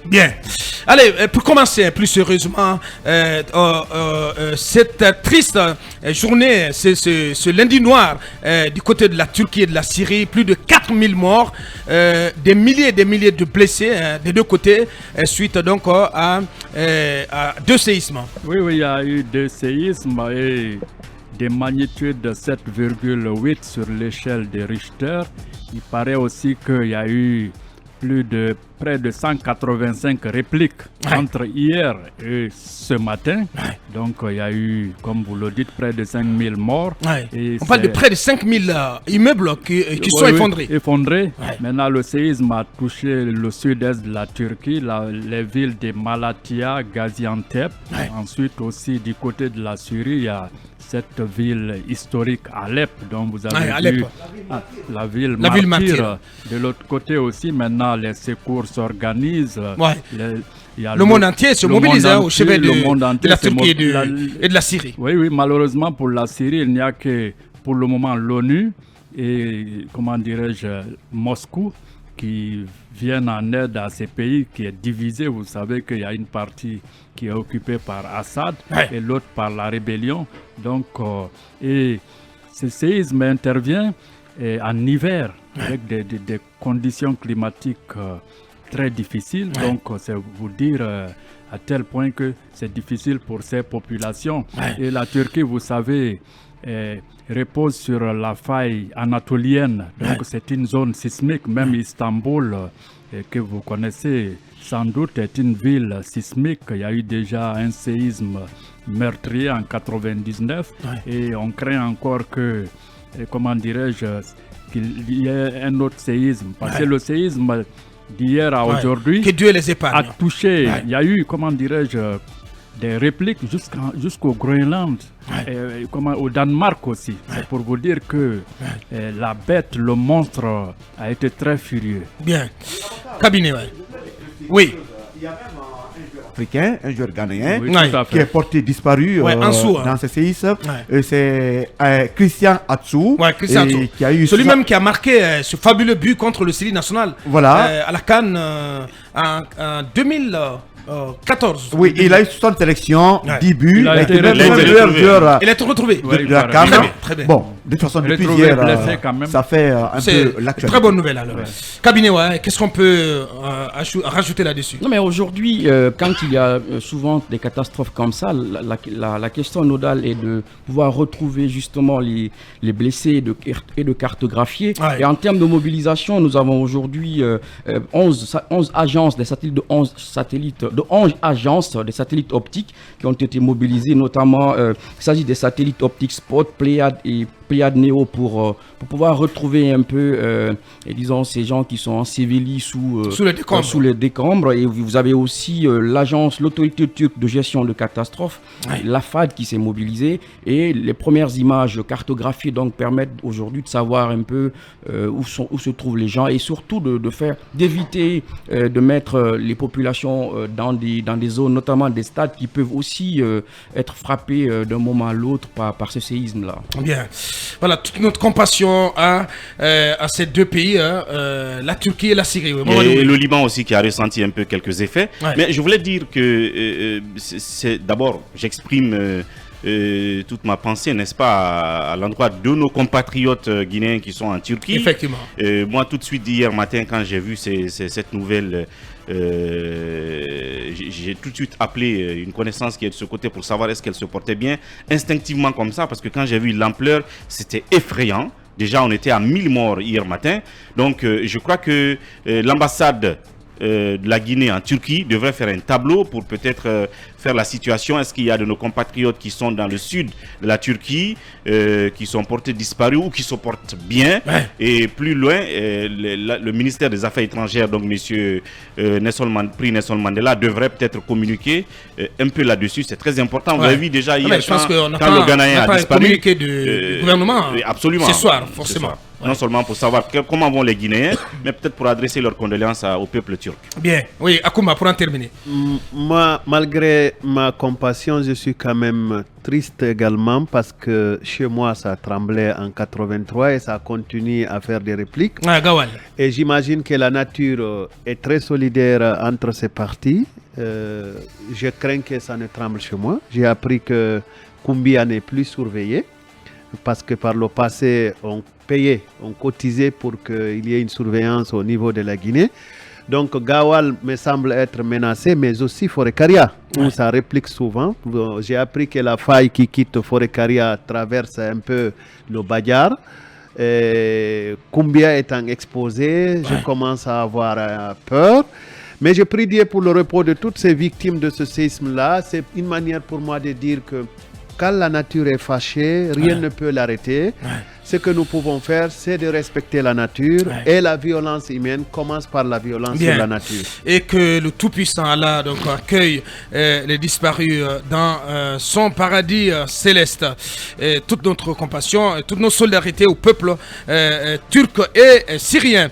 Bien. Allez, pour commencer plus sérieusement, cette triste journée, ce lundi noir du côté de la Turquie et de la Syrie, plus de 4000 morts, des milliers et des milliers de blessés des deux côtés, suite donc à 2 séismes. Oui, il y a eu 2 séismes et des magnitudes de 7,8 sur l'échelle de Richter. Il paraît aussi qu'il y a eu près de 185 répliques entre hier et ce matin. Donc il y a eu, comme vous le dites, près de 5000 morts. Et on parle de près de 5000 immeubles qui sont effondrés. Maintenant, le séisme a touché le sud-est de la Turquie, les villes de Malatya, Gaziantep. Ensuite aussi du côté de la Syrie, il y a cette ville historique Alep dont vous avez vu la ville martyre. De l'autre côté aussi, maintenant les secours s'organisent. Le monde entier se mobilise au chevet de la Turquie et de la Syrie. Oui, malheureusement pour la Syrie, il n'y a que pour le moment l'ONU et, Moscou qui viennent en aide à ces pays qui est divisé. Vous savez qu'il y a une partie qui est occupée par Assad et l'autre par la rébellion. Donc, et ce séisme intervient en hiver avec des conditions climatiques très difficiles. Donc, c'est vous dire à tel point que c'est difficile pour ces populations. Et la Turquie, vous savez, repose sur la faille anatolienne. Donc, c'est une zone sismique. Même Istanbul, que vous connaissez sans doute, est une ville sismique. Il y a eu déjà un séisme meurtrier en 99 et on craint encore que, qu'il y ait un autre séisme. Parce que le séisme d'hier à aujourd'hui que Dieu les épargne, a touché. Il y a eu, des répliques jusqu'au Groenland, au Danemark aussi. C'est pour vous dire que la bête, le monstre, a été très furieux. Bien. Cabinet, oui. Il y a même un joueur africain, un joueur ghanéen, qui est porté disparu dans ce séisme. C'est Christian Atsu. Qui a eu celui-même qui a marqué ce fabuleux but contre le Syrie national à la CAN en 2014. Oui, il a eu 60 sélections, 10 buts. Il a été retrouvé. De la CAN. Très bien. Bon, de toute façon, depuis hier, ça fait un peu l'actualité. Très bonne nouvelle alors. Cabinet, qu'est-ce qu'on peut rajouter là-dessus? Non, mais aujourd'hui, quand il y a souvent des catastrophes comme ça, la question nodale est de pouvoir retrouver justement les blessés et de cartographier. Et en termes de mobilisation, nous avons aujourd'hui 11 agences, des satellites de 11 agences des satellites optiques qui ont été mobilisés, notamment il s'agit des satellites optiques Spot, Pléiade et Pléiade Néo pour pouvoir retrouver un peu, disons, ces gens qui sont ensevelis sous les décombres. Et vous avez aussi l'autorité turque de gestion de catastrophes, l'AFAD, qui s'est mobilisée. Et les premières images cartographiées donc permettent aujourd'hui de savoir un peu où se trouvent les gens et surtout d'éviter de mettre les populations dans des zones, notamment des stades qui peuvent aussi être frappés d'un moment à l'autre par ce séisme-là. Bien. Voilà, toute notre compassion à ces deux pays, la Turquie et la Syrie. Et le Liban aussi qui a ressenti un peu quelques effets. Mais je voulais dire que d'abord, j'exprime toute ma pensée, n'est-ce pas, à l'endroit de nos compatriotes guinéens qui sont en Turquie. Effectivement. Moi, tout de suite, hier matin, quand j'ai vu cette nouvelle, j'ai tout de suite appelé une connaissance qui est de ce côté pour savoir est-ce qu'elle se portait bien, instinctivement comme ça, parce que quand j'ai vu l'ampleur, c'était effrayant. Déjà, on était à 1000 morts hier matin. Donc, je crois que l'ambassade de la Guinée en Turquie devrait faire un tableau pour peut-être faire la situation. Est-ce qu'il y a de nos compatriotes qui sont dans le sud de la Turquie, qui sont portés disparus ou qui se portent bien? Et plus loin, le ministère des Affaires étrangères, donc monsieur Nelson Mandela, devrait peut-être communiquer un peu là-dessus. C'est très important. Vous avez vu déjà hier quand le Ghanéen a disparu. Communiqué du gouvernement absolument. ce soir, forcément. non seulement pour savoir comment vont les Guinéens, mais peut-être pour adresser leurs condoléances au peuple turc. Bien, oui, Akouma, pour en terminer. Moi, malgré ma compassion, je suis quand même triste également parce que chez moi, ça tremblait en 83 et ça continue à faire des répliques. Et j'imagine que la nature est très solidaire entre ces parties. Je crains que ça ne tremble chez moi. J'ai appris que Koumbia n'est plus surveillé parce que par le passé, on payait, on cotisait pour qu'il y ait une surveillance au niveau de la Guinée. Donc Gawal me semble être menacé, mais aussi Forêt-Karia, où ça réplique souvent. J'ai appris que la faille qui quitte Forêt-Karia traverse un peu le Badiar. Koumbia étant exposé, je commence à avoir peur. Mais je prie Dieu pour le repos de toutes ces victimes de ce séisme-là. C'est une manière pour moi de dire que quand la nature est fâchée, rien ne peut l'arrêter. Ce que nous pouvons faire, c'est de respecter la nature et la violence humaine commence par la violence sur la nature. Et que le Tout-Puissant Allah donc, accueille les disparus dans son paradis céleste. Et toute notre compassion, et toute notre solidarité au peuple turc et syrien.